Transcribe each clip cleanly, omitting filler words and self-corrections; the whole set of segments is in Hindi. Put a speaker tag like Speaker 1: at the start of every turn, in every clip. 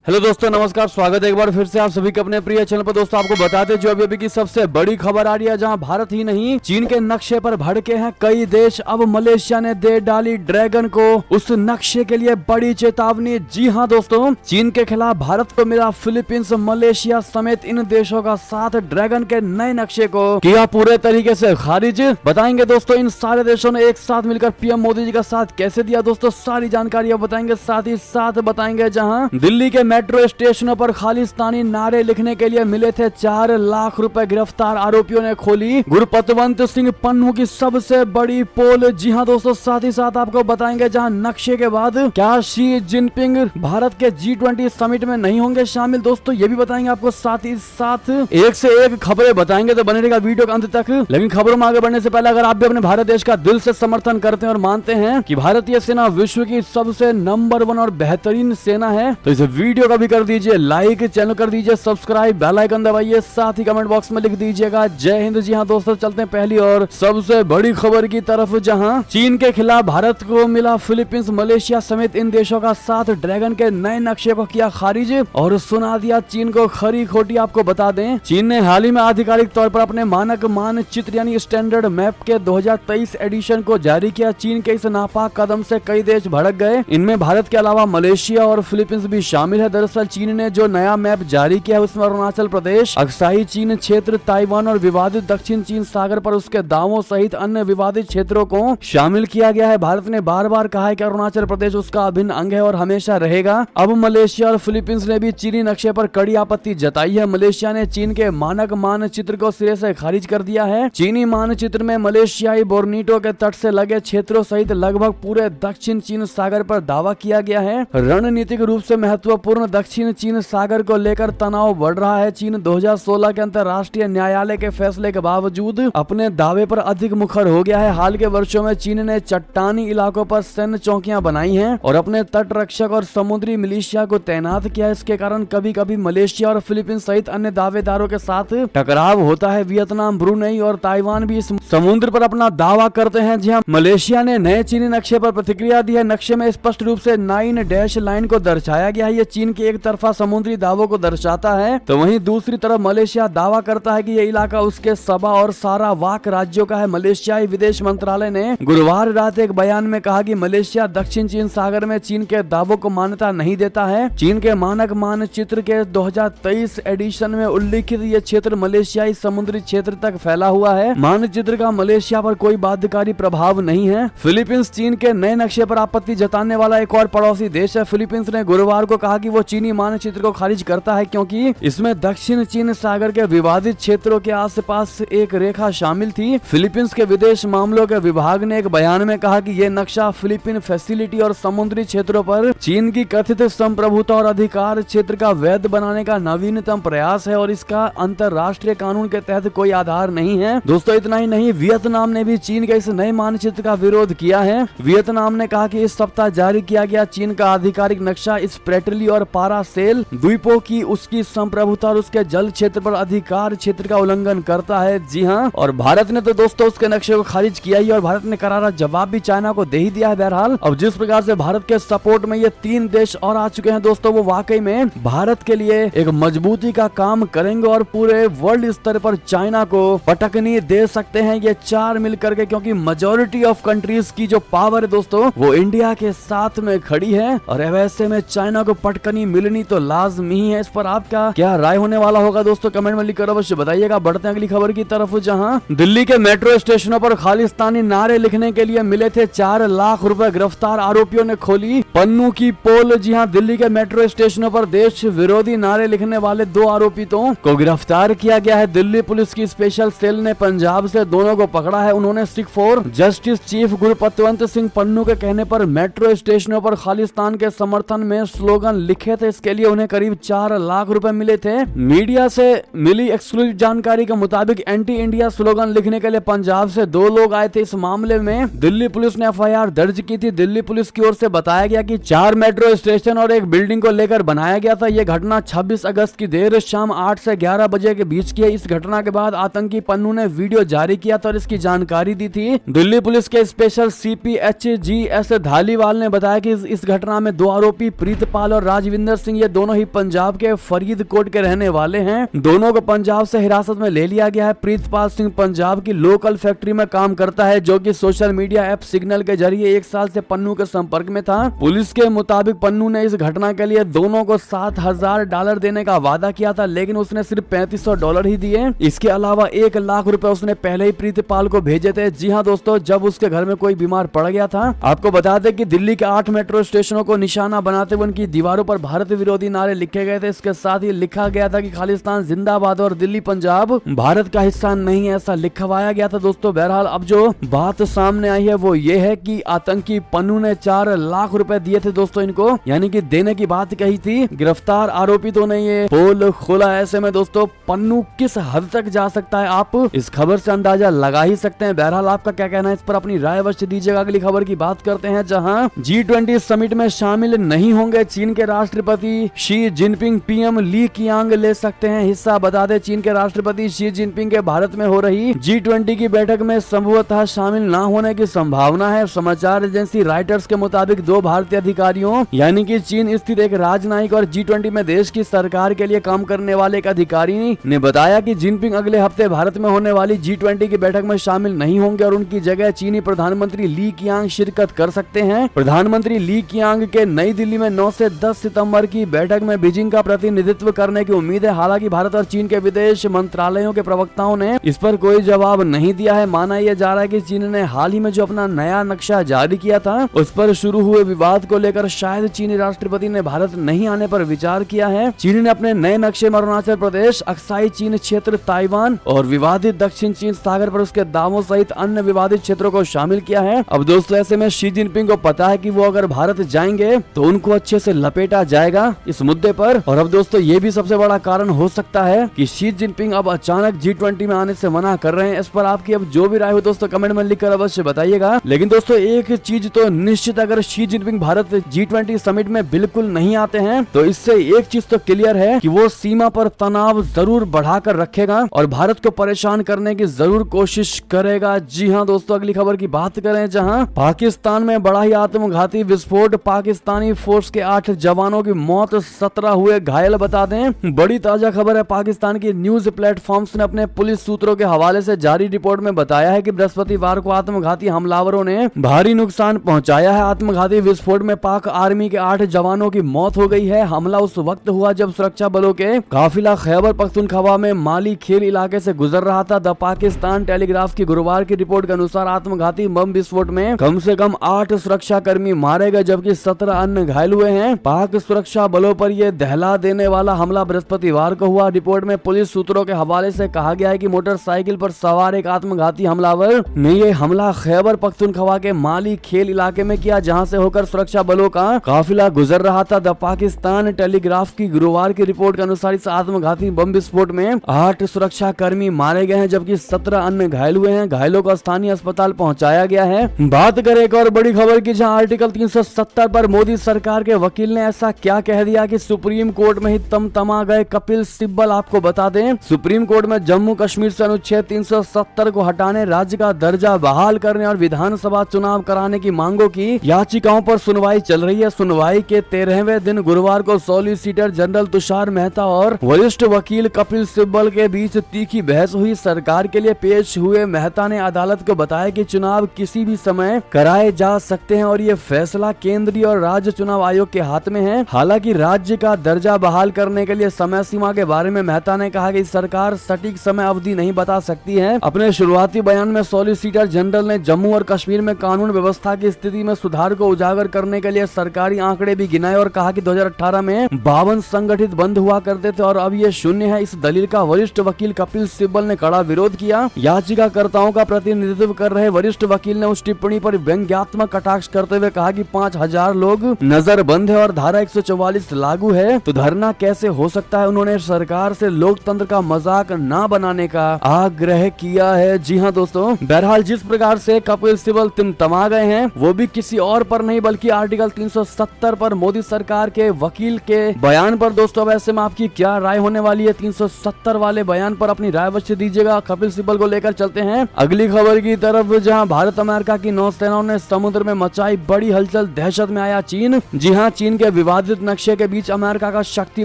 Speaker 1: हेलो दोस्तों, नमस्कार। स्वागत है एक बार फिर से आप सभी के अपने प्रिय चैनल पर। दोस्तों आपको बताते जो अभी की सबसे बड़ी खबर आ रही है, जहां भारत ही नहीं चीन के नक्शे पर भड़के हैं कई देश। अब मलेशिया ने दे डाली ड्रैगन को उस नक्शे के लिए बड़ी चेतावनी। जी हां दोस्तों, चीन के खिलाफ भारत को मिला फिलीपींस, मलेशिया समेत इन देशों का साथ ड्रैगन के नए नक्शे को किया पूरे तरीके से खारिज। बताएंगे दोस्तों इन सारे देशों ने एक साथ मिलकर पीएम मोदी जी का साथ कैसे दिया। दोस्तों सारी जानकारी अब बताएंगे, साथ ही साथ बताएंगे जहाँ दिल्ली के मेट्रो स्टेशनों पर खालिस्तानी नारे लिखने के लिए मिले थे 4 लाख रुपए। गिरफ्तार आरोपियों ने खोली गुरपतवंत सिंह पन्नू की सबसे बड़ी पोल। जी हां दोस्तों, साथ ही साथ आपको बताएंगे जहां नक्शे के बाद क्या शी जिनपिंग भारत के G20 समिट में नहीं होंगे शामिल। दोस्तों ये भी बताएंगे आपको, साथ ही साथ एक से एक खबरें बताएंगे, तो बने रहेगा वीडियो के अंत तक। लेकिन खबरों में आगे बढ़ने से पहले अगर आप भी अपने भारत देश का दिल से समर्थन करते हैं और मानते हैं कि भारतीय सेना विश्व की सबसे नंबर 1 और बेहतरीन सेना है, तो इस वीडियो का भी कर दीजिए लाइक, चैनल कर दीजिए सब्सक्राइब, बेल आइकन दबाइए, साथ ही कमेंट बॉक्स में लिख दीजिएगा जय हिंद। जी हां दोस्तों, चलते हैं पहली और सबसे बड़ी खबर की तरफ, जहां चीन के खिलाफ भारत को मिला फिलीपींस, मलेशिया समेत इन देशों का साथ ड्रैगन के नए नक्शे को किया खारिज और सुना दिया चीन को खरी खोटी। आपको बता दें, चीन ने हाल ही में आधिकारिक तौर पर अपने मानक मानचित्र यानी स्टैंडर्ड मैप के 2023 एडिशन को जारी किया। चीन के इस नापाक कदम से कई देश भड़क गए, इनमें भारत के अलावा मलेशिया और फिलीपींस भी शामिल है। दरअसल चीन ने जो नया मैप जारी किया उसमें अरुणाचल प्रदेश, अक्साई चीन क्षेत्र, ताइवान और विवादित दक्षिण चीन सागर पर उसके दावों सहित अन्य विवादित क्षेत्रों को शामिल किया गया है। भारत ने बार बार कहा है कि अरुणाचल प्रदेश उसका अभिन्न अंग है और हमेशा रहेगा। अब मलेशिया और फिलीपींस ने भी चीनी नक्शे पर कड़ी आपत्ति जताई है। मलेशिया ने चीन के मानक मानचित्र को सिरे से खारिज कर दिया है। चीनी मानचित्र में मलेशियाई बोर्निटो के तट से लगे क्षेत्रों सहित लगभग पूरे दक्षिण चीन सागर पर दावा किया गया है। रणनीतिक रूप से महत्वपूर्ण दक्षिण चीन सागर को लेकर तनाव बढ़ रहा है। चीन 2016 के अंतर्राष्ट्रीय न्यायालय के फैसले के बावजूद अपने दावे पर अधिक मुखर हो गया है। हाल के वर्षों में चीन ने चट्टानी इलाकों पर सैन्य चौकियां बनाई हैं और अपने तट रक्षक और समुद्री मिलिशिया को तैनात किया है। इसके कारण कभी कभी मलेशिया और फिलीपींस सहित अन्य दावेदारों के साथ टकराव होता है। वियतनाम, ब्रुनेई और ताइवान भी इस समुद्र पर अपना दावा करते हैं। जी हाँ, मलेशिया ने नए चीनी नक्शे पर प्रतिक्रिया दी है। नक्शे में स्पष्ट रूप से 9 डैश लाइन को दर्शाया गया है। ये चीन के एक तरफा समुद्री दावों को दर्शाता है, तो वहीं दूसरी तरफ मलेशिया दावा करता है कि यह इलाका उसके सबा और सारावाक राज्यों का है। मलेशियाई विदेश मंत्रालय ने गुरुवार रात एक बयान में कहा कि मलेशिया दक्षिण चीन सागर में चीन के दावों को मान्यता नहीं देता है। चीन के मानक मानचित्र के 2023 एडिशन में उल्लिखित ये क्षेत्र मलेशियाई समुद्री क्षेत्र तक फैला हुआ है। मानचित्र का मलेशिया पर कोई बाध्यकारी प्रभाव नहीं है। फिलीपींस चीन के नए नक्शे पर आपत्ति जताने वाला एक और पड़ोसी देश है। फिलीपींस ने गुरुवार को कहा कि वो चीनी मानचित्र को खारिज करता है क्योंकि इसमें दक्षिण चीन सागर के विवादित क्षेत्रों के आसपास एक रेखा शामिल थी। फिलीपींस के विदेश मामलों के विभाग ने एक बयान में कहा कि यह नक्शा फिलीपीन फैसिलिटी और समुद्री क्षेत्रों पर चीन की कथित संप्रभुता और अधिकार क्षेत्र का वैध बनाने का नवीनतम प्रयास है और इसका अंतर्राष्ट्रीय कानून के तहत कोई आधार नहीं है। दोस्तों इतना ही नहीं, वियतनाम ने भी चीन के इस नए मानचित्र का विरोध किया है। वियतनाम ने कहा कि इस सप्ताह जारी किया गया चीन का आधिकारिक नक्शा इस स्प्रेटली और पारासेल द्वीपों की उसकी संप्रभुता और उसके जल क्षेत्र पर अधिकार क्षेत्र का उल्लंघन करता है। जी हाँ, और भारत ने तो दोस्तों उसके नक्शे को खारिज किया ही और भारत ने करारा जवाब भी चाइना को दे ही दिया है। बहरहाल अब जिस प्रकार से भारत के सपोर्ट में ये 3 देश और आ चुके हैं दोस्तों, वो वाकई में भारत के लिए एक मजबूती का काम करेंगे और पूरे वर्ल्ड स्तर पर चाइना को पटकनी दे सकते हैं ये 4 मिलकर के, क्योंकि मेजोरिटी ऑफ कंट्रीज की जो पावर है दोस्तों वो इंडिया के साथ में खड़ी है और वैसे में चाइना को पटकनी मिलनी तो लाजमी है। इस पर आपका क्या राय होने वाला होगा दोस्तों, कमेंट में लिखकर अवश्य बताइएगा। बढ़ते हैं अगली खबर की तरफ, जहां दिल्ली के मेट्रो स्टेशनों पर खालिस्तानी नारे लिखने के लिए मिले थे 4 लाख रुपए। गिरफ्तार आरोपियों ने खोली पन्नू की पोल। जी हां, दिल्ली के मेट्रो स्टेशनों पर देश विरोधी नारे लिखने वाले 2 आरोपितों को गिरफ्तार किया गया है। दिल्ली पुलिस की स्पेशल सेल ने पंजाब से दोनों को पकड़ा है। उन्होंने Sikh for justice chief Gurpatwant Singh Pannu के कहने पर मेट्रो स्टेशनों पर खालिस्तान के समर्थन में स्लोगन लिखे थे। इसके लिए उन्हें करीब 4 लाख रुपए मिले थे। मीडिया से मिली एक्सक्लूसिव जानकारी के मुताबिक एंटी इंडिया स्लोगन लिखने के लिए पंजाब से 2 लोग आए थे। इस मामले में दिल्ली पुलिस ने FIR दर्ज की थी। दिल्ली पुलिस की ओर से बताया गया कि 4 मेट्रो स्टेशन और एक बिल्डिंग को लेकर बनाया गया था। यह घटना 26 अगस्त की देर शाम 8 से 11 बजे के बीच की है। इस घटना के बाद आतंकी पन्नू ने वीडियो जारी किया था और इसकी जानकारी दी थी। दिल्ली पुलिस के स्पेशल CP HGS धालीवाल ने बताया कि इस घटना में 2 आरोपी प्रीतपाल और राजवीर बलविंदर सिंह, ये दोनों ही पंजाब के फरीदकोट के रहने वाले हैं। दोनों को पंजाब से हिरासत में ले लिया गया है। प्रीतपाल सिंह पंजाब की लोकल फैक्ट्री में काम करता है, जो कि सोशल मीडिया ऐप सिग्नल के जरिए 1 साल से पन्नू के संपर्क में था। पुलिस के मुताबिक पन्नू ने इस घटना के लिए दोनों को $7,000 देने का वादा किया था, लेकिन उसने सिर्फ $3500 ही दिए। इसके अलावा 1 लाख रुपए उसने पहले ही प्रीतपाल को भेजे थे। जी हाँ दोस्तों, जब उसके घर में कोई बीमार पड़ गया था। आपको बता दें कि दिल्ली के 8 मेट्रो स्टेशनों को निशाना बनाते हुए उनकी दीवारों पर भारत विरोधी नारे लिखे गए थे। इसके साथ ही लिखा गया था कि खालिस्तान जिंदाबाद और दिल्ली पंजाब भारत का हिस्सा नहीं है, ऐसा लिखवाया गया था दोस्तों। बहरहाल अब जो बात सामने आई है वो ये है कि आतंकी पन्नू ने 4 लाख रुपए दिए थे दोस्तों इनको, यानी कि देने की बात कही थी। गिरफ्तार आरोपितों ने ये पोल खोला। ऐसे में दोस्तों पन्नू किस हद तक जा सकता है, आप इस खबर से अंदाजा लगा ही सकते हैं। बहरहाल आपका क्या कहना है इस पर, अपनी राय अवश्य दीजिएगा। अगली खबर की बात करते हैं, जहां G20 समिट में शामिल नहीं होंगे चीन के राष्ट्रपति शी जिनपिंग, पीएम ली कियांग ले सकते हैं हिस्सा। बता दें चीन के राष्ट्रपति शी जिनपिंग के भारत में हो रही G20 की बैठक में संभवतः शामिल न होने की संभावना है। समाचार एजेंसी राइटर्स के मुताबिक 2 भारतीय अधिकारियों यानी कि चीन स्थित एक राजनयिक और G20 में देश की सरकार के लिए काम करने वाले एक अधिकारी ने बताया कि जिनपिंग अगले हफ्ते भारत में होने वाली G20 की बैठक में शामिल नहीं होंगे और उनकी जगह चीनी प्रधानमंत्री ली कियांग शिरकत कर सकते हैं। प्रधानमंत्री ली कियांग के नई दिल्ली में 9 से 10 सितंबर की बैठक में बीजिंग का प्रतिनिधित्व करने की उम्मीद है। हालांकि भारत और चीन के विदेश मंत्रालयों के प्रवक्ताओं ने इस पर कोई जवाब नहीं दिया है। माना यह जा रहा है कि चीन ने हाल ही में जो अपना नया नक्शा जारी किया था उस पर शुरू हुए विवाद को लेकर शायद चीनी राष्ट्रपति ने भारत नहीं आने पर विचार किया है। चीन ने अपने नए नक्शे में अरुणाचल प्रदेश, अक्साई चीन क्षेत्र, ताइवान और विवादित दक्षिण चीन सागर पर उसके दावों सहित अन्य विवादित क्षेत्रों को शामिल किया है। अब दोस्तों ऐसे में शी जिनपिंग को पता है कि वो अगर भारत जाएंगे तो उनको अच्छे से लपेटा जाएगा इस मुद्दे पर। और अब दोस्तों ये भी सबसे बड़ा कारण हो सकता है कि शी जिनपिंग अब अचानक G20 में आने से मना कर रहे हैं। इस पर आपकी अब जो भी राय हो दोस्तों कमेंट में लिखकर अवश्य बताइएगा। लेकिन दोस्तों एक चीज तो निश्चित, अगर Xi Jinping Bharat G20 summit में बिल्कुल नहीं आते हैं तो इससे एक चीज तो क्लियर है कि वो सीमा पर तनाव जरूर बढ़ाकर रखेगा और भारत को परेशान करने की जरूर कोशिश करेगा। जी हाँ दोस्तों, अगली खबर की बात करें, जहां पाकिस्तान में बड़ा ही आत्मघाती विस्फोट, पाकिस्तानी फोर्स के 8 जवानों की मौत, 17 हुए घायल। बता दें बड़ी ताजा खबर है, पाकिस्तान की न्यूज प्लेटफॉर्म्स ने अपने पुलिस सूत्रों के हवाले से जारी रिपोर्ट में बताया है कि बृहस्पतिवार को आत्मघाती हमलावरों ने भारी नुकसान पहुंचाया है। आत्मघाती विस्फोट में पाक आर्मी के 8 जवानों की मौत हो गई है। हमला उस वक्त हुआ जब सुरक्षा बलों के काफिला खैबर पख्तूनख्वा में माली खेल इलाके से गुजर रहा था। द पाकिस्तान टेलीग्राफ की गुरुवार की रिपोर्ट के अनुसार आत्मघाती बम विस्फोट में कम से कम 8 सुरक्षा कर्मी मारे गए जबकि 17 अन्य घायल हुए हैं। पाक सुरक्षा बलों पर यह दहला देने वाला हमला बृहस्पतिवार को हुआ। रिपोर्ट में पुलिस सूत्रों के हवाले से कहा गया है कि मोटरसाइकिल पर सवार एक आत्मघाती हमलावर ने यह हमला खैबर पख्तूनख्वा के माली खेल इलाके में किया, जहां से होकर सुरक्षा बलों का काफिला गुजर रहा था। द पाकिस्तान टेलीग्राफ की गुरुवार की रिपोर्ट के अनुसार इस आत्मघाती बम विस्फोट में 8 सुरक्षा कर्मी मारे गए हैं जबकि 17 अन्य घायल हुए हैं। घायलों को स्थानीय अस्पताल पहुंचाया गया है। बात करें एक और बड़ी खबर की, जहां आर्टिकल 370 पर मोदी सरकार के वकील ने ऐसा क्या कह दिया कि सुप्रीम कोर्ट में ही तमतमा गए कपिल सिब्बल। आपको बता दें सुप्रीम कोर्ट में जम्मू कश्मीर से अनुच्छेद 370 को हटाने, राज्य का दर्जा बहाल करने और विधानसभा चुनाव कराने की मांगों की याचिकाओं पर सुनवाई चल रही है। सुनवाई के 13वें दिन गुरुवार को सॉलिसिटर जनरल तुषार मेहता और वरिष्ठ वकील कपिल सिब्बल के बीच तीखी बहस हुई। सरकार के लिए पेश हुए मेहता ने अदालत को बताया कि चुनाव किसी भी समय कराए जा सकते हैं और ये फैसला केंद्रीय और राज्य चुनाव आयोग के हाथ में है। हालांकि राज्य का दर्जा बहाल करने के लिए समय सीमा के बारे में मेहता ने कहा कि सरकार सटीक समय अवधि नहीं बता सकती है। अपने शुरुआती बयान में सॉलिसिटर जनरल ने जम्मू और कश्मीर में कानून व्यवस्था की स्थिति में सुधार को उजागर करने के लिए सरकारी आंकड़े भी गिनाए और कहा कि 2018 में 52 संगठित बंद हुआ करते थे और अब ये 0 है। इस दलील का वरिष्ठ वकील कपिल सिब्बल ने कड़ा विरोध किया। याचिकाकर्ताओं का प्रतिनिधित्व कर रहे वरिष्ठ वकील ने उस टिप्पणी पर व्यंग्यात्मक कटाक्ष करते हुए कहा कि 5000 लोग नजरबंद है और धारा 144 लागू है तो धरना कैसे हो सकता है। उन्होंने सरकार से लोकतंत्र का मजाक न बनाने का आग्रह किया है। जी हाँ दोस्तों, बहरहाल जिस प्रकार से कपिल सिब्बल तिमतमा गए हैं वो भी किसी और पर नहीं बल्कि आर्टिकल 370 पर मोदी सरकार के वकील के बयान पर। दोस्तों वैसे में आपकी क्या राय होने वाली है 370 वाले बयान पर, अपनी राय अवश्य दीजिएगा। कपिल सिब्बल को लेकर चलते हैं अगली खबर की तरफ, जहां भारत अमेरिका की नौसेनाओं ने समुद्र में मचाई बड़ी हलचल, दहशत में आया चीन। जी हां, चीन के विवादित विवादित नक्शे के बीच अमेरिका का शक्ति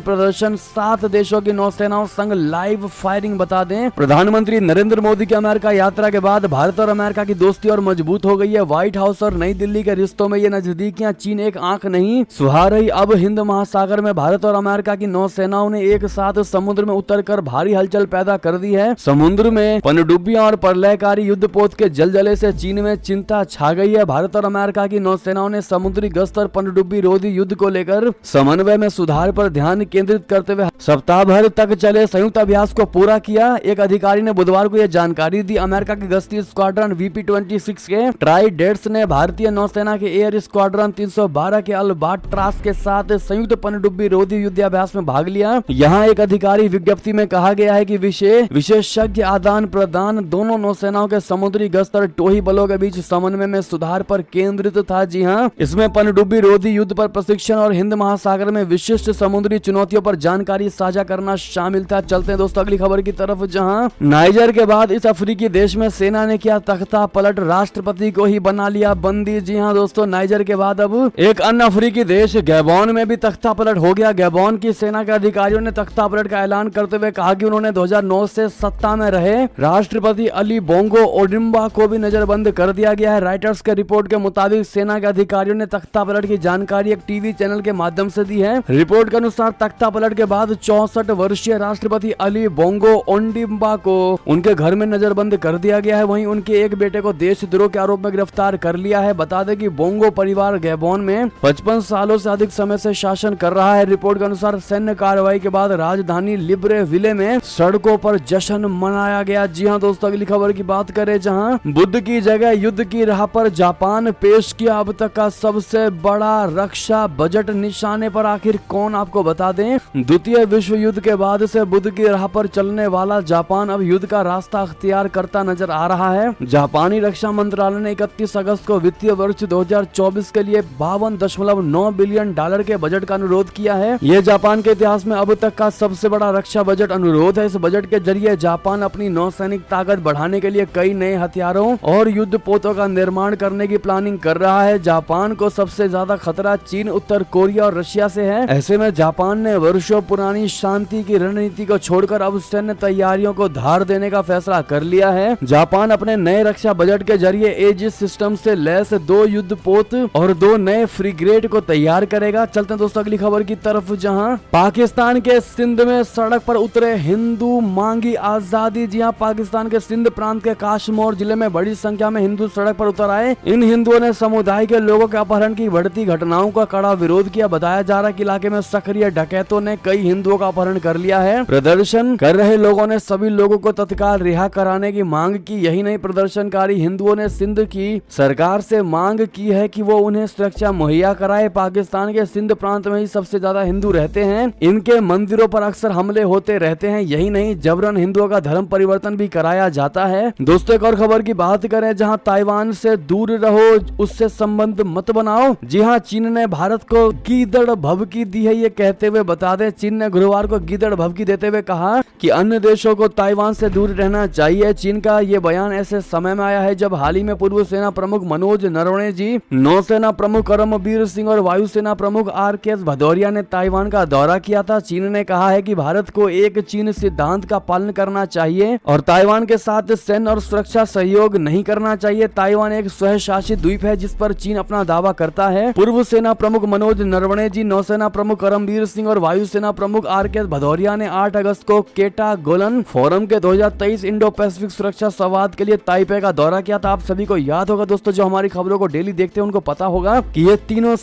Speaker 1: प्रदर्शन, 7 देशों की नौसेनाओं संग लाइव फायरिंग। बता दें, प्रधानमंत्री नरेंद्र मोदी की अमेरिका यात्रा के बाद भारत और अमेरिका की दोस्ती और मजबूत हो गई है। व्हाइट हाउस और नई दिल्ली के रिश्तों में ये नजदीकियां चीन एक आंख नहीं सुहा रही। अब हिंद महासागर में भारत और अमेरिका की नौसेनाओं ने एक साथ समुद्र में उतरकर भारी हलचल पैदा कर दी है। समुद्र में पनडुब्बियां और प्रलयकारी युद्धपोत के जलजले से चीन में चिंता छा गई है। भारत और अमेरिका की नौसेनाओं ने समुद्री गश्त और पनडुब्बी रोधी युद्ध को लेकर समन्वय में सुधार पर ध्यान केंद्रित करते हुए सप्ताह भर तक चले संयुक्त अभ्यास को पूरा किया। एक अधिकारी ने बुधवार को यह जानकारी दी। अमेरिका के गश्ती स्क्वाड्रन VP-26 के ट्राइडेट्स ने भारतीय नौसेना के एयर स्क्वाड्रन 312 के अल्बाट्रास के साथ संयुक्त पनडुब्बी रोधी युद्धाभ्यास में भाग लिया। यहाँ एक अधिकारी विज्ञप्ति में कहा गया है कि विशेषज्ञ आदान प्रदान दोनों नौसेनाओं के समुद्री गश्त और टोही बलों के बीच समन्वय में सुधार पर केंद्रित था। जी हाँ, इसमें पनडुब्बी रोधी युद्ध पर प्रशिक्षण और हिंद महासागर में विशिष्ट समुद्री चुनौतियों पर जानकारी साझा करना शामिल था। चलते हैं दोस्तों अगली खबर की तरफ, जहां नाइजर के बाद इस अफ्रीकी देश में सेना ने किया तख्ता पलट, राष्ट्रपति को ही बना लिया बंदी। जी हाँ दोस्तों, नाइजर के बाद अब एक अन्य अफ्रीकी देश गैबोन में भी तख्ता पलट हो गया। गैबोन की सेना के अधिकारियों ने तख्ता पलट का ऐलान करते हुए कहा कि उन्होंने 2009 से सत्ता में रहे राष्ट्रपति अली बोंगो ओडिम्बा को भी नजरबंद कर दिया गया है। राइटर्स के रिपोर्ट के मुताबिक सेना के अधिकारियों ने तख्ता पलट की जानकारी एक टीवी चैनल के माध्यम से दी है। रिपोर्ट के अनुसार तख्ता पलट के बाद 64 वर्षीय राष्ट्रपति अली बोंगो ओडिम्बा को उनके घर में नजरबंद कर दिया गया है। वहीं उनके एक बेटे को देशद्रोह के आरोप में गिरफ्तार कर लिया है। बता दें कि बोंगो परिवार गैबोन में 55 सालों से अधिक समय से शासन कर रहा है। रिपोर्ट के अनुसार सैन्य कार्रवाई के बाद राजधानी लिब्रेविले में सड़कों पर जश्न मनाया गया। जी हाँ दोस्तों, अगली खबर की बात करें, जहां बुद्ध की जगह युद्ध की राह पर जापान पेश किया अब तक का सबसे बड़ा रक्षा बजट। निशाने पर आखिर कौन, आपको बता दें, द्वितीय विश्व युद्ध के बाद से बुद्ध की राह पर चलने वाला जापान अब युद्ध का रास्ता अख्तियार करता नजर आ रहा है। जापानी रक्षा मंत्रालय ने 31 अगस्त को वित्तीय वर्ष 2024 के लिए $52.9 बिलियन के बजट का अनुरोध किया है। यह जापान के इतिहास में अब तक का सबसे बड़ा रक्षा बजट अनुरोध है। इस बजट के जरिए जापान अपनी नौसैनिक ताकत बढ़ाने के लिए कई नए हथियारों और युद्धपोतों का निर्माण करने की प्लानिंग कर रहा है। जापान को सबसे ज्यादा खतरा चीन, उत्तर कोरिया और रशिया से है। ऐसे में जापान ने वर्षों पुरानी शांति की रणनीति को छोड़कर अब सैन्य तैयारियों को धार देने का फैसला कर लिया है। जापान अपने नए रक्षा बजट के जरिए एजिस सिस्टम से लैस 2 युद्धपोत और 2 नए फ्रिगेट को तैयार करेगा। चलते हैं दोस्तों अगली खबर की तरफ, जहां पाकिस्तान के सिंध में सड़क पर उतरे हिंदू मांगी आजादी। जी हां, पाकिस्तान के सिंध प्रांत के काशमोर जिले में बड़ी संख्या में हिंदू सड़क पर उतर आए। इन हिंदुओं ने समुदाय के लोगों के अपहरण की बढ़ती घटनाओं का कड़ा विरोध किया। बताया जा रहा है कि इलाके में सक्रिय डकैतों ने कई हिंदुओं का अपहरण कर लिया है। प्रदर्शन कर रहे लोगों ने सभी लोगों को तत्काल रिहा कराने की मांग की। यही नहीं, प्रदर्शनकारी हिंदुओं ने सिंध की सरकार से मांग की है कि वो उन्हें सुरक्षा मुहैया कराए। पाकिस्तान के सिंध प्रांत में ही सबसे ज्यादा हिंदू रहते हैं। इनके मंदिरों पर अक्सर हमले होते रहते हैं। यही नहीं, जबरन हिंदुओं का धर्म परिवर्तन भी कराया जाता है। दोस्तों एक और खबर की बात करें, जहां ताइवान से दूर रहो, उससे संबंध मत बनाओ। जी हां, चीन ने भारत को गीदड़ भभकी दी है। ये कहते हुए बता दें, चीन ने गुरुवार को गीदड़ भभकी देते हुए कहा कि अन्य देशों को ताइवान से दूर रहना चाहिए। चीन का ये बयान ऐसे समय में आया है जब हाल ही में पूर्व सेना प्रमुख मनोज नरवणे जी, नौसेना प्रमुख करमबीर सिंह और वायुसेना प्रमुख RKS भदौरिया ने ताइवान का दौरा किया था। चीन ने कहा है कि भारत को एक चीन सिद्धांत का पालन करना चाहिए और ताइवान के साथ सैन्य और सुरक्षा सहयोग नहीं करना चाहिए। ताइवान एक स्वशासित द्वीप है जिस पर चीन अपना दावा करता है। पूर्व सेना प्रमुख मनोज नरवणे जी, नौसेना प्रमुख करमबीर सिंह और वायुसेना प्रमुख RKS भदौरिया ने 8 अगस्त को केटागोलन फोरम के 2023 इंडो पैसिफिक सुरक्षा संवाद के लिए ताइपे का दौरा किया था। आप सभी को याद होगा दोस्तों, जो हमारी खबरों को डेली देखते हैं उनको पता होगा कि ये तीनों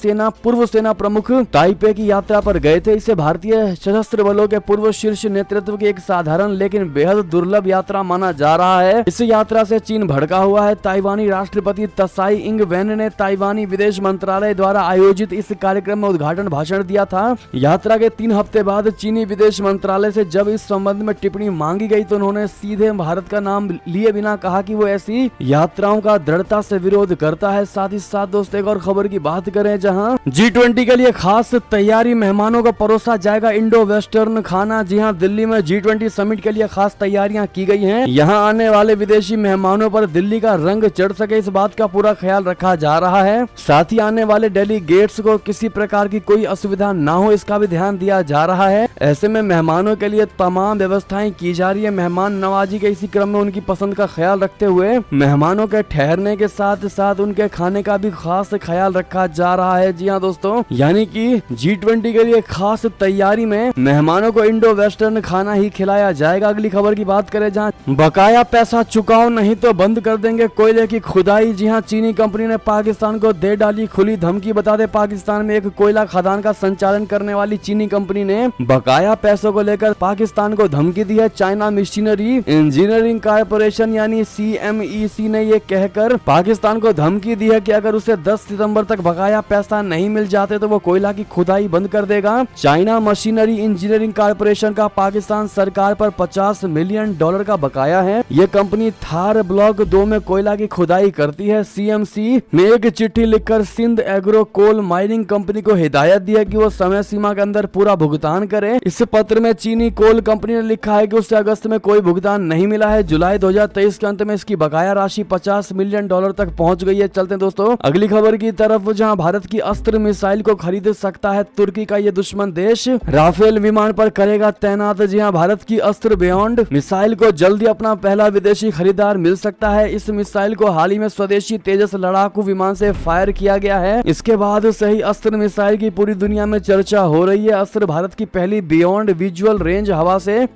Speaker 1: पूर्व सेना प्रमुख ताइपे की यात्रा पर गए थे। इसे भारतीय सशस्त्र बलों के पूर्व शीर्ष नेतृत्व की एक साधारण लेकिन बेहद दुर्लभ यात्रा माना जा रहा है। इस यात्रा से चीन भड़का हुआ है। ताइवानी राष्ट्रपति त्साई इंग वेन ने ताइवानी विदेश मंत्रालय द्वारा आयोजित इस कार्यक्रम में उद्घाटन भाषण दिया था। यात्रा के 3 हफ्ते बाद चीनी विदेश मंत्रालय से जब इस संबंध में टिप्पणी मांगी गई तो उन्होंने सीधे भारत का नाम लिए बिना कहा कि वो ऐसी यात्राओं का दृढ़ता से विरोध करता है। साथ ही साथ दोस्तों एक और खबर की बात करें, जहां G20 के लिए खास तैयारी, मेहमानों को परोसा जाएगा इंडो वेस्टर्न खाना। जी हां, दिल्ली में G20 समिट के लिए खास तैयारियां की गई हैं। यहां आने वाले विदेशी मेहमानों पर दिल्ली का रंग चढ़ सके, इस बात का पूरा ख्याल रखा जा रहा है। साथ ही आने वाले डेलीगेट्स को किसी प्रकार प्रकार की कोई असुविधा न हो इसका भी ध्यान दिया जा रहा है। ऐसे में मेहमानों के लिए तमाम व्यवस्थाएं की जा रही है। मेहमान नवाजी के इसी क्रम में उनकी पसंद का ख्याल रखते हुए मेहमानों के ठहरने के साथ साथ उनके खाने का भी खास ख्याल रखा जा रहा है। जी हाँ दोस्तों, यानी कि G20 के लिए खास तैयारी में मेहमानों को इंडो वेस्टर्न खाना ही खिलाया जाएगा। अगली खबर की बात करें जहां बकाया पैसा चुकाओ नहीं तो बंद कर देंगे कोयले की खुदाई। जी हां, चीनी कंपनी ने पाकिस्तान को दे डाली खुली धमकी। बता दें, पाकिस्तान में एक कोयला खदान का संचालन करने वाली चीनी कंपनी ने बकाया पैसों को लेकर पाकिस्तान को धमकी दी है। चाइना मशीनरी इंजीनियरिंग कारपोरेशन यानी CMEC ने ये कहकर पाकिस्तान को धमकी दी है कि अगर उसे 10 सितंबर तक बकाया पैसा नहीं मिल जाते तो वो कोयला की खुदाई बंद कर देगा। चाइना मशीनरी इंजीनियरिंग कारपोरेशन का पाकिस्तान सरकार पर $50 मिलियन का बकाया है। ये कंपनी थार ब्लॉक 2 में कोयला की खुदाई करती है। CMC ने एक चिट्ठी लिखकर Sindh agro coal mining company को हिदायत दी है कि वो समय सीमा के अंदर पूरा भुगतान करे। इस पत्र में चीनी कोल कंपनी ने लिखा है कि उसे अगस्त में कोई भुगतान नहीं मिला है। जुलाई 2023 के अंत में इसकी बकाया राशि $50 मिलियन तक पहुंच गई है। चलते दोस्तों अगली खबर की तरफ, जहां भारत की अस्त्र मिसाइल को खरीद सकता है तुर्की का ये दुश्मन देश। राफेल विमान पर करेगा तैनात। जी हां, भारत की अस्त्र बियॉन्ड मिसाइल को जल्दी अपना पहला विदेशी खरीदार मिल सकता है। इस मिसाइल को हाल ही में स्वदेशी तेजस लड़ाकू विमान से फायर किया गया है। इसके बाद से ही अस्त्र मिसाइल की पूरी दुनिया में चर्चा हो रही है। अस्त्र भारत की पहली बियॉन्ड विजुअल रेंज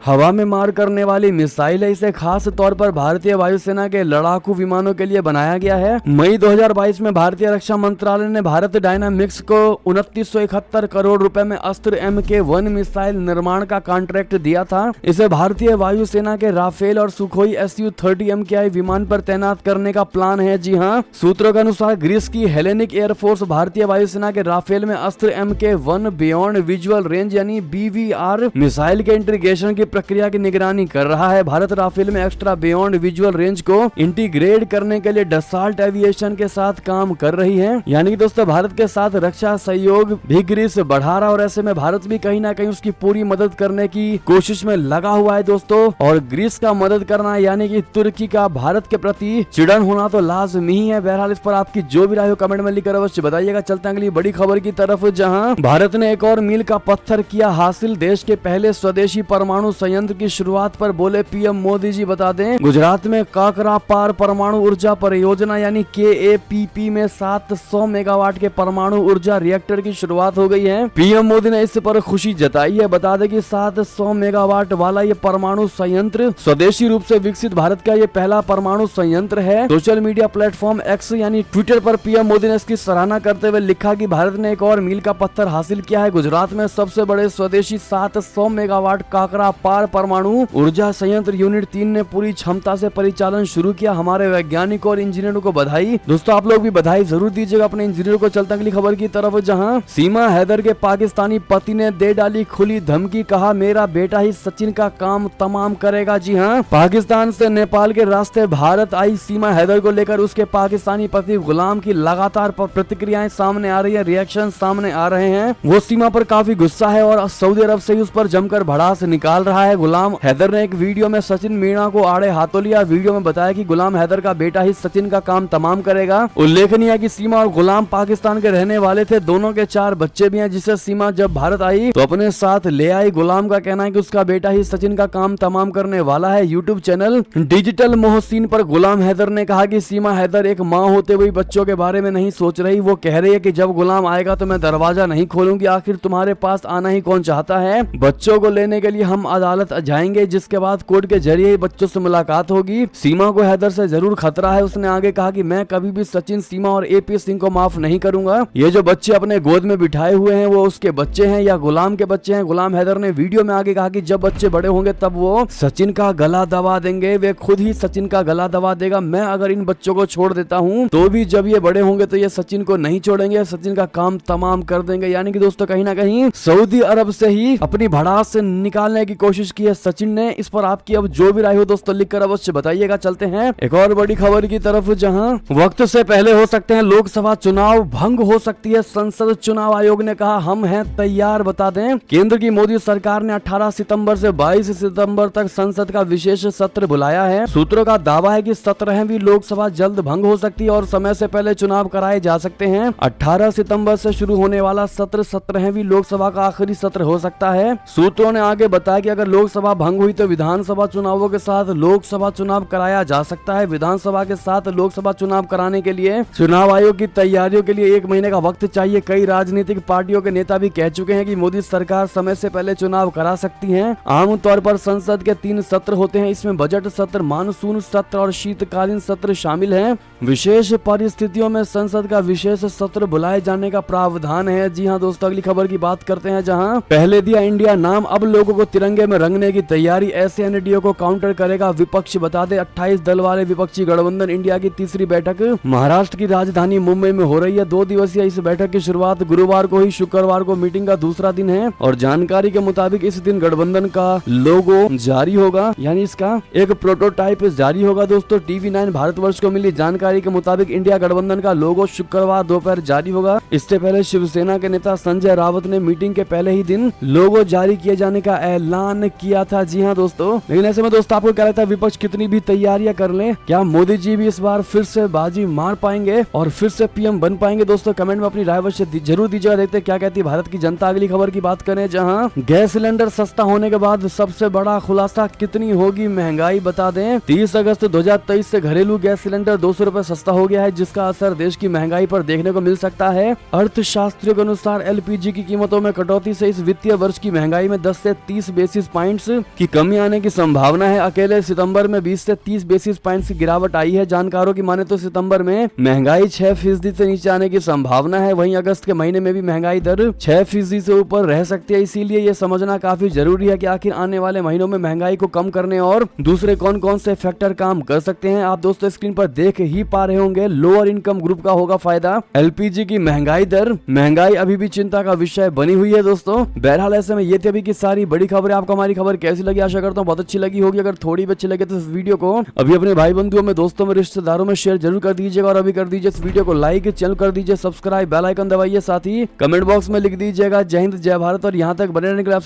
Speaker 1: हवा में मार करने वाली मिसाइल है। इसे खास तौर पर भारतीय वायुसेना के लड़ाकू विमानों के लिए बनाया गया है। मई 2022 में भारतीय रक्षा मंत्रालय ने भारत डायनामिक्स को 2971 करोड़ रुपए में अस्त्र MK1 मिसाइल निर्माण का कॉन्ट्रैक्ट दिया था। इसे भारतीय वायुसेना के राफेल और सुखोई Su-30 MKI विमान पर तैनात करने का प्लान है। जी हाँ, सूत्रों के अनुसार ग्रीस की हेलेनिक एयरफोर्स भारतीय वायुसेना के राफेल में अस्त्र MK1 बियॉन्ड विजुअल रेंज यानी BVR मिसाइल के इंटीग्रेशन की प्रक्रिया की निगरानी कर रहा है। भारत राफेल में एक्स्ट्रा बियॉन्ड विजुअल रेंज को इंटीग्रेट करने के लिए डसाल्ट एविएशन के साथ काम कर रही है। यानी कि दोस्तों भारत के साथ रक्षा सहयोग भी ग्रीस बढ़ा रहा और ऐसे में भारत भी कहीं ना कहीं उसकी पूरी मदद करने की कोशिश में लगा हुआ है दोस्तों। और ग्रीस का मदद करना यानी कि तुर्की का भारत के प्रति चिड़न होना तो लाजमी ही है। बहरहाल इस पर आपकी जो भी राय हो कमेंट में लिखकर अवश्य बताइएगा। चलते हैं अगली बड़ी खबर की तरफ, जहां भारत ने एक और मील का पत्थर किया हासिल। देश के पहले स्वदेशी परमाणु संयंत्र की शुरुआत पर बोले PM मोदी जी। बता दें, गुजरात में काकरापार परमाणु ऊर्जा परियोजना यानी KAPP में 700 मेगावाट के परमाणु ऊर्जा रिएक्टर की शुरुआत हो गई है। PM मोदी ने इस पर खुशी जताई है। बता दें कि 700 मेगावाट वाला ये परमाणु संयंत्र स्वदेशी रूप से विकसित भारत का ये पहला परमाणु संयंत्र है। सोशल मीडिया प्लेटफॉर्म X यानी ट्विटर पर PM मोदी ने इसकी सराहना करते हुए लिखा कि भारत ने एक और मील का पत्थर हासिल किया है। गुजरात में सबसे बड़े स्वदेशी 700 मेगावाट काकरापार परमाणु ऊर्जा संयंत्र यूनिट 3 ने पूरी क्षमता से परिचालन शुरू किया। हमारे वैज्ञानिकों और इंजीनियरों को बधाई। दोस्तों आप लोग भी बधाई जरूर दीजिएगा अपने इंजीनियर को। चलता अगली खबर की तरफ, जहां सीमा हैदर के पाकिस्तानी पति ने दे डाली खुली धमकी। कहा मेरा बेटा ही सचिन का काम तमाम करेगा। जी हां, पाकिस्तान से नेपाल के रास्ते भारत आई सीमा हैदर को लेकर उसके पाकिस्तानी पति गुलाम की लगातार प्रतिक्रियाएं सामने आ रही है, रिएक्शन सामने आ रहे हैं। वो सीमा पर काफी गुस्सा है और सऊदी अरब से ही उस पर जमकर भड़ास निकाल रहा है। गुलाम हैदर ने एक वीडियो में सचिन मीणा को आड़े हाथों लिया। वीडियो में बताया कि गुलाम हैदर का बेटा ही सचिन का काम तमाम करेगा। उल्लेखनीय है कि सीमा और गुलाम पाकिस्तान के रहने वाले थे। दोनों के 4 बच्चे भी हैं, जिसे सीमा जब भारत आई तो अपने साथ ले आई। गुलाम का कहना है कि उसका बेटा ही सचिन का काम तमाम करने वाला है। यूट्यूब चैनल डिजिटल मोहसिन पर गुलाम हैदर ने कहा कि सीमा हैदर एक माँ होते हुए बच्चों के बारे में नहीं सोच रही। वो कह रही है कि जब गुलाम आएगा तो मैं दरवाजा नहीं खोलूंगी। आखिर तुम्हारे पास आना ही कौन चाहता है। बच्चों को लेने के लिए हम अदालत जाएंगे, जिसके बाद कोर्ट के जरिए ही बच्चों से मुलाकात होगी। सीमा को हैदर से जरूर खतरा है। उसने आगे कहा कि मैं कभी भी सचिन, सीमा और AP सिंह को माफ नहीं करूंगा। ये जो बच्चे अपने गोद में बिठाए हुए हैं वो उसके बच्चे हैं या गुलाम के बच्चे हैं। गुलाम हैदर ने वीडियो में आगे कहा कि जब बच्चे बड़े होंगे तब वो सचिन का गला दबा देंगे। वे खुद ही सचिन का गला दबा देगा। मैं अगर इन बच्चों को छोड़ देता हूँ तो भी जब ये बड़े होंगे तो ये सचिन को नहीं छोड़ेंगे, सचिन का काम तमाम कर देंगे। यानी कि दोस्तों कहीं ना कहीं सऊदी अरब से ही अपनी भड़ास से निकालने की कोशिश की है सचिन ने। इस पर आपकी अब जो भी राय हो दोस्तों लिखकर अवश्य बताइएगा। चलते हैं एक और बड़ी खबर की तरफ, जहां वक्त से पहले हो सकते हैं लोकसभा चुनाव, भंग हो सकती है संसद। चुनाव आयोग ने कहा हम हैं तैयार। बता दें, केंद्र की मोदी सरकार ने 18 सितंबर से 22 सितंबर तक संसद का विशेष सत्र बुलाया है। सूत्रों का दावा है कि 17वीं लोकसभा जल्द भंग हो सकती है और समय से पहले चुनाव कराए जा सकते हैं। 18 सितंबर से शुरू शुरू होने वाला सत्र 17वीं लोकसभा का आखिरी सत्र हो सकता है। सूत्रों ने आगे बताया कि अगर लोकसभा भंग हुई तो विधानसभा चुनावों के साथ लोकसभा चुनाव कराया जा सकता है। विधानसभा के साथ लोकसभा चुनाव कराने के लिए चुनाव आयोग की तैयारियों के लिए 1 महीने का वक्त चाहिए। कई राजनीतिक पार्टियों के नेता भी कह चुके हैं कि मोदी सरकार समय से पहले चुनाव करा सकती है। आमतौर पर संसद के 3 सत्र होते हैं। इसमें बजट सत्र, मानसून सत्र और शीतकालीन सत्र शामिल हैं। विशेष परिस्थितियों में संसद का विशेष सत्र बुलाए जाने का प्रावधान है। जी हाँ दोस्तों, अगली खबर की बात करते हैं, जहां पहले दिया इंडिया नाम, अब लोगों को तिरंगे में रंगने की तैयारी। ऐसे एनडीए को काउंटर करेगा विपक्ष, बता दे 28 दल वाले विपक्षी गठबंधन इंडिया की तीसरी बैठक महाराष्ट्र की राजधानी मुंबई में हो रही है। 2 दिवसीय इस बैठक की शुरुआत गुरुवार को ही, शुक्रवार को मीटिंग का दूसरा दिन है और जानकारी के मुताबिक इस दिन गठबंधन का लोगो जारी होगा, यानी इसका एक प्रोटोटाइप जारी होगा। दोस्तों, TV9 भारतवर्ष को मिली जानकारी के मुताबिक इंडिया गठबंधन का लोगो शुक्रवार दोपहर जारी होगा। इससे पहले शिवसेना के नेता संजय रावत ने मीटिंग के पहले ही दिन लोगो जारी किए जाने का ऐलान किया था। जी हाँ दोस्तों, लेकिन ऐसे में दोस्तों आपको क्या लगता है, विपक्ष कितनी भी तैयारियां कर ले, क्या मोदी जी भी इस बार फिर से बाजी मार पाएंगे और फिर से पीएम बन पाएंगे? दोस्तों कमेंट में अपनी राय अवश्य जरूर दीजिएगा। देखते हैं क्या कहती है भारत की जनता। अगली खबर की बात करें, जहां गैस सिलेंडर सस्ता होने के बाद सबसे बड़ा खुलासा, कितनी होगी महंगाई, बता दें 30 अगस्त 2023 से घरेलू गैस सिलेंडर 200 रुपए सस्ता हो गया है, जिसका असर देश की महंगाई पर देखने को मिल सकता है। अर्थशास्त्रियों के अनुसार एलपीजी की कीमतों में कटौती से इस वित्तीय वर्ष की महंगाई में 10 से 30 बेसिस पॉइंट्स की कमी आने की संभावना है। अकेले सितंबर में 20 से 30 बेसिस पॉइंट्स की गिरावट आई है। जानकारों की माने तो सितंबर में महंगाई 6% से नीचे आने की संभावना है। वहीं अगस्त के महीने में भी महंगाई दर 6% से ऊपर रह सकती है। इसीलिए ये समझना काफी जरूरी है कि आखिर आने वाले महीनों में महंगाई को कम करने और दूसरे कौन कौन से फैक्टर काम कर सकते हैं। आप दोस्तों स्क्रीन पर देख ही पा रहे होंगे, लोअर इनकम ग्रुप का होगा फायदा। एलपीजी की महंगाई दर, महंगाई अभी भी चिंता का विषय बनी हुई है। दोस्तों बहरहाल ऐसे में ये थी अभी की सारी बड़ी खबरें। आपको हमारी खबर कैसी लगी? आशा करता हूँ बहुत अच्छी लगी होगी। अगर थोड़ी भी अच्छी लगे तो इस वीडियो को अभी अपने भाई बंधुओं में, दोस्तों में, रिश्तेदारों में शेयर जरूर कर दीजिएगा और अभी कर दीजिए इस वीडियो को लाइक, चैनल कर दीजिए सब्सक्राइब, बेल आइकन दबाइए, साथ ही कमेंट बॉक्स में लिख दीजिएगा जय हिंद जय भारत। और यहाँ तक बने रहने के लिए